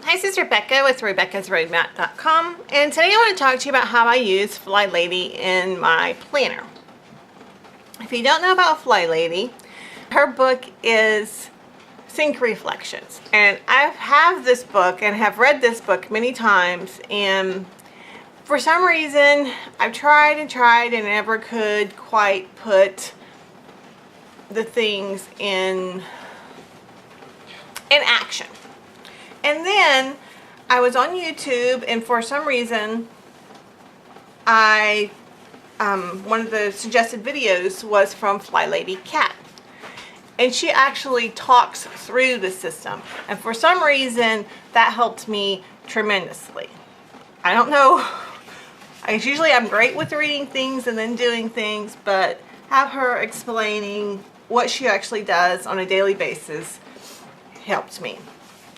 Hi, this is Rebecca with Rebecca'sRoadMap.com, and today I want to talk to you about how I use Fly Lady in my planner. If you don't know about Fly Lady, her book is Sync Reflections, and I have this book and have read this book many times, and for some reason I've tried and never could quite put the things in action. And then I was on YouTube, and for some reason one of the suggested videos was from Fly Lady Cat, and she actually talks through the system, and for some reason that helped me tremendously. I don't know, usually I'm great with reading things and then doing things, but have her explaining what she actually does on a daily basis helped me.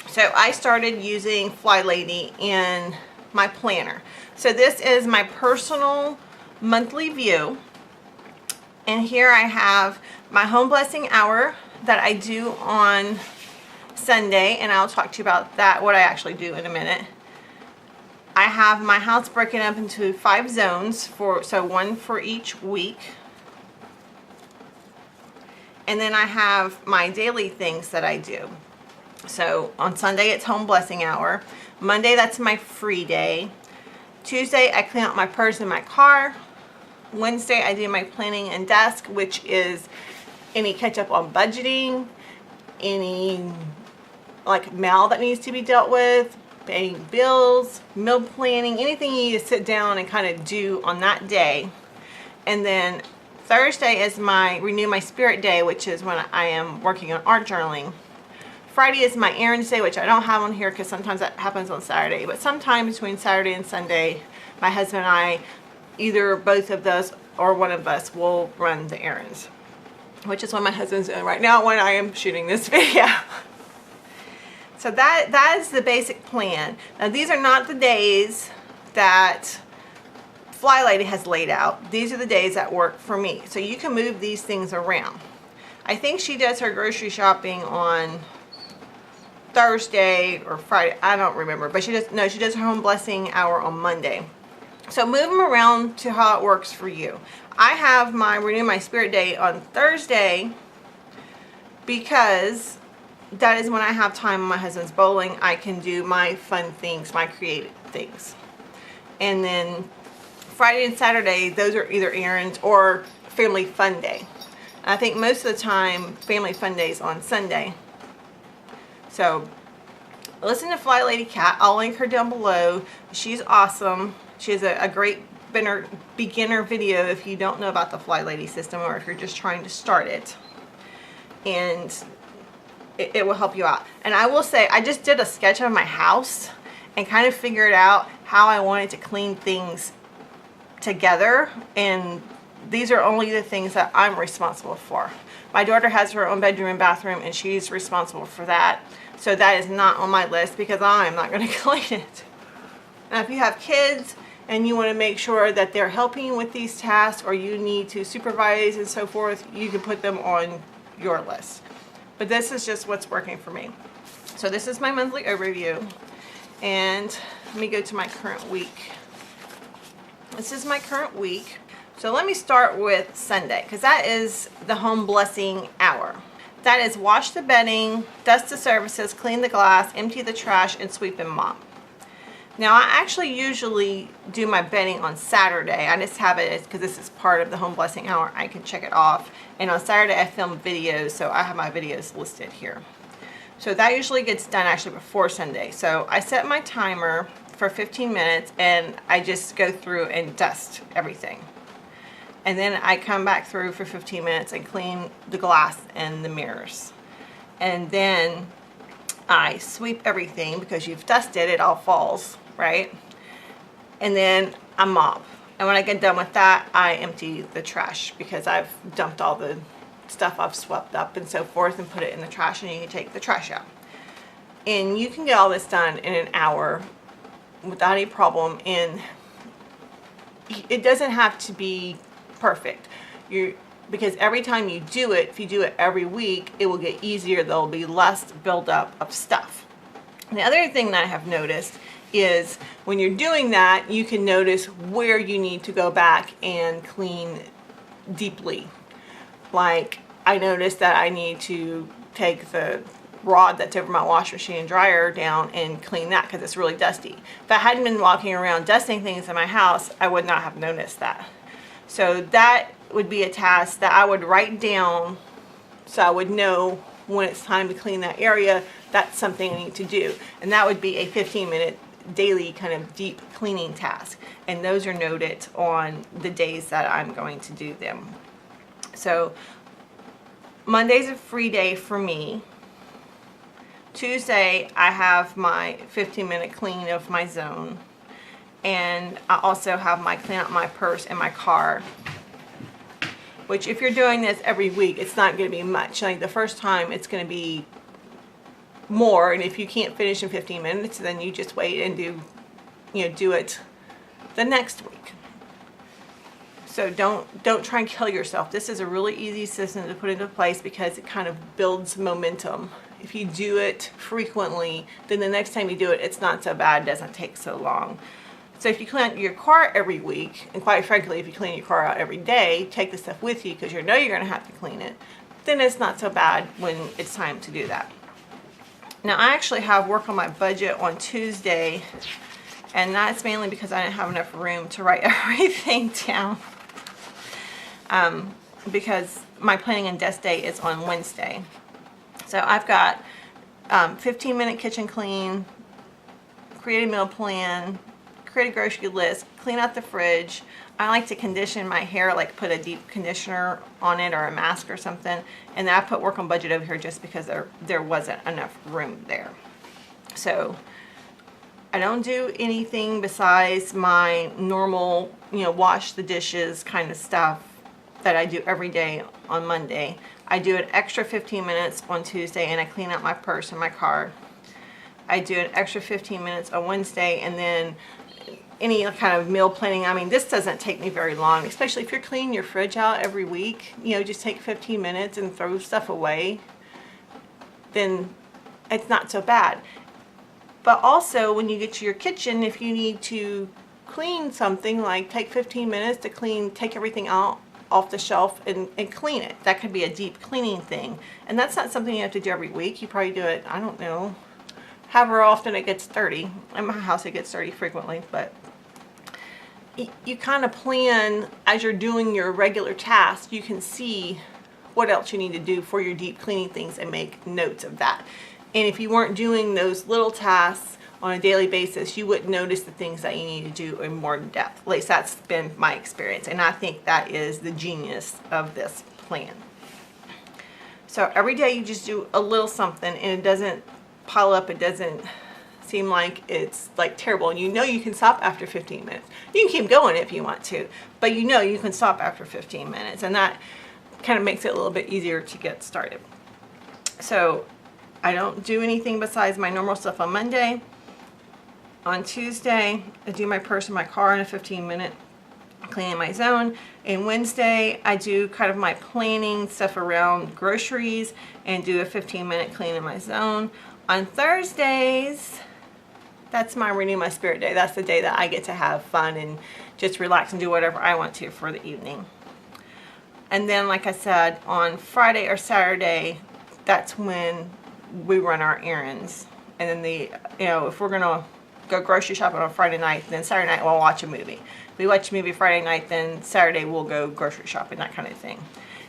So I started using Fly Lady in my planner. So this is my personal monthly view, and here I have my home blessing hour that I do on Sunday, and I'll talk to you about that, what I actually do, in a minute. I have my house broken up into 5 zones, so one for each week. And then I have my daily things that I do. So on Sunday it's home blessing hour. Monday, that's my free day. Tuesday I clean out my purse in my car. Wednesday I do my planning and desk, which is any catch up on budgeting, any like mail that needs to be dealt with, paying bills, meal planning, anything you need to sit down and kind of do on that day. And then Thursday is my Renew My Spirit day, which is when I am working on art journaling. Friday is my errands day, which I don't have on here because sometimes that happens on Saturday. But sometime between Saturday and Sunday, my husband and I, either both of us or one of us, will run the errands, which is what my husband's doing right now when I am shooting this video. So that is the basic plan. Now these are not the days that Fly Lady has laid out. These are the days that work for me. So you can move these things around. I think she does her grocery shopping on Thursday or Friday, I don't remember, but she does her home blessing hour on Monday. So move them around to how it works for you. I have my Renew My Spirit day on Thursday because that is when I have time when my husband's bowling. I can do my fun things, my creative things. And then Friday and Saturday, those are either errands or family fun day. I think most of the time family fun day is on Sunday. So listen to Fly Lady Cat. I'll link her down below. She's awesome. She has a great beginner video if you don't know about the Fly Lady system, or if you're just trying to start it. And it will help you out. And I will say, I just did a sketch of my house and kind of figured out how I wanted to clean things together, and these are only the things that I'm responsible for. My daughter has her own bedroom and bathroom, and she's responsible for that. So that is not on my list because I'm not going to clean it. Now if you have kids and you want to make sure that they're helping you with these tasks, or you need to supervise and so forth, you can put them on your list. But this is just what's working for me. So this is my monthly overview, and let me go to my current week. This is my current week. So let me start with Sunday, because that is the home blessing hour. That is wash the bedding, dust the surfaces, clean the glass, empty the trash, and sweep and mop. Now I actually usually do my bedding on Saturday. I just have it because this is part of the home blessing hour. I can check it off. And on Saturday I film videos, so I have my videos listed here. So that usually gets done actually before Sunday. So I set my timer for 15 minutes and I just go through and dust everything. And then I come back through for 15 minutes and clean the glass and the mirrors. And then I sweep everything because you've dusted, it all falls, right? And then I mop. And when I get done with that, I empty the trash because I've dumped all the stuff I've swept up and so forth and put it in the trash, and you can take the trash out. And you can get all this done in an hour without any problem, and it doesn't have to be perfect. Because every time you do it, if you do it every week, it will get easier. There'll be less buildup of stuff. The other thing that I have noticed is when you're doing that, you can notice where you need to go back and clean deeply. Like, I noticed that I need to take the rod that's over my washer machine and dryer down and clean that because it's really dusty. If I hadn't been walking around dusting things in my house, I would not have noticed that. So that would be a task that I would write down so I would know when it's time to clean that area. That's something I need to do. And that would be a 15-minute daily kind of deep cleaning task. And those are noted on the days that I'm going to do them. So Monday's a free day for me. Tuesday, I have my 15-minute clean of my zone. And I also have my clean out my purse and my car. Which, if you're doing this every week, it's not going to be much. Like the first time, it's going to be more. And if you can't finish in 15 minutes, then you just wait and do it the next week. So don't try and kill yourself. This is a really easy system to put into place because it kind of builds momentum. If you do it frequently, then the next time you do it, it's not so bad. It doesn't take so long. So if you clean out your car every week, and quite frankly, if you clean your car out every day, take the stuff with you because you know you're going to have to clean it, then it's not so bad when it's time to do that. Now, I actually have work on my budget on Tuesday, and that's mainly because I didn't have enough room to write everything down. Because my planning and desk day is on Wednesday. So I've got 15-minute kitchen clean, create a meal plan, create a grocery list, clean out the fridge. I like to condition my hair, like put a deep conditioner on it or a mask or something. And then I put work on budget over here just because there wasn't enough room there. So I don't do anything besides my normal, wash the dishes kind of stuff that I do every day on Monday. I do an extra 15 minutes on Tuesday and I clean out my purse and my car. I do an extra 15 minutes on Wednesday, and then any kind of meal planning. I mean, this doesn't take me very long, especially if you're cleaning your fridge out every week. Just take 15 minutes and throw stuff away. Then it's not so bad. But also, when you get to your kitchen, if you need to clean something, like take 15 minutes to take everything out off the shelf and clean it. That could be a deep cleaning thing. And that's not something you have to do every week. You probably do it, I don't know, however often it gets dirty. In my house, it gets dirty frequently, but you kind of plan as you're doing your regular tasks. You can see what else you need to do for your deep cleaning things and make notes of that. And if you weren't doing those little tasks on a daily basis, you wouldn't notice the things that you need to do in more depth. At least that's been my experience, and I think that is the genius of this plan. So every day you just do a little something, and it doesn't pile up. It doesn't seem like it's like terrible, and you can stop after 15 minutes. You can keep going if you want to, but you can stop after 15 minutes, and that kind of makes it a little bit easier to get started. So I don't do anything besides my normal stuff on Monday. On Tuesday, I do my purse and my car in a 15-minute cleaning my zone. And Wednesday, I do kind of my planning stuff around groceries and do a 15-minute clean in my zone. On Thursdays, that's my renew my spirit day. That's the day that I get to have fun and just relax and do whatever I want to for the evening. And then, like I said, on Friday or Saturday, that's when we run our errands. And then if we're gonna go grocery shopping on Friday night, then Saturday night we'll watch a movie. If we watch a movie Friday night, then Saturday we'll go grocery shopping, that kind of thing.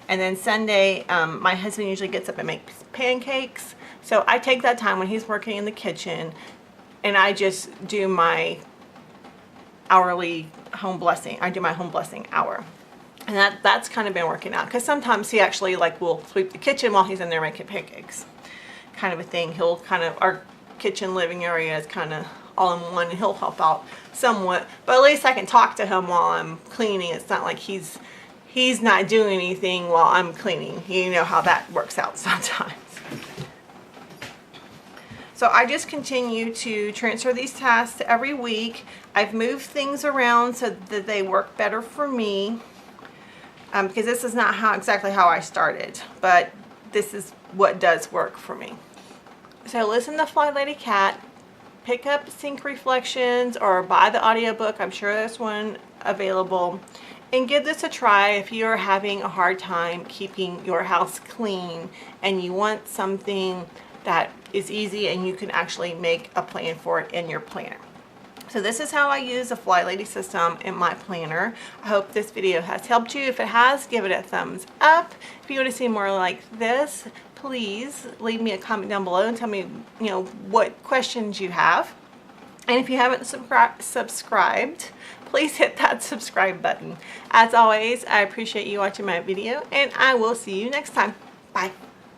And then Sunday, my husband usually gets up and makes pancakes. So I take that time when he's working in the kitchen and I just do my hourly home blessing. I do my home blessing hour. And that's kind of been working out, because sometimes he actually will sweep the kitchen while he's in there making pancakes, kind of a thing. Our kitchen living area is kind of all in one, and he'll help out somewhat, but at least I can talk to him while I'm cleaning. It's not like he's not doing anything while I'm cleaning. You know how that works out sometimes. So I just continue to transfer these tasks every week. I've moved things around so that they work better for me, because this is not exactly how I started, but this is what does work for me. So listen to Fly Lady Cat, pick up Sync Reflections or buy the audiobook. I'm sure there's one available. And give this a try if you are having a hard time keeping your house clean and you want something that is easy and you can actually make a plan for it in your planner. So this is how I use the Fly Lady system in my planner. I hope this video has helped you. If it has, give it a thumbs up. If you want to see more like this, please leave me a comment down below and tell me, what questions you have. And if you haven't subscribed, please hit that subscribe button. As always, I appreciate you watching my video, and I will see you next time. Bye.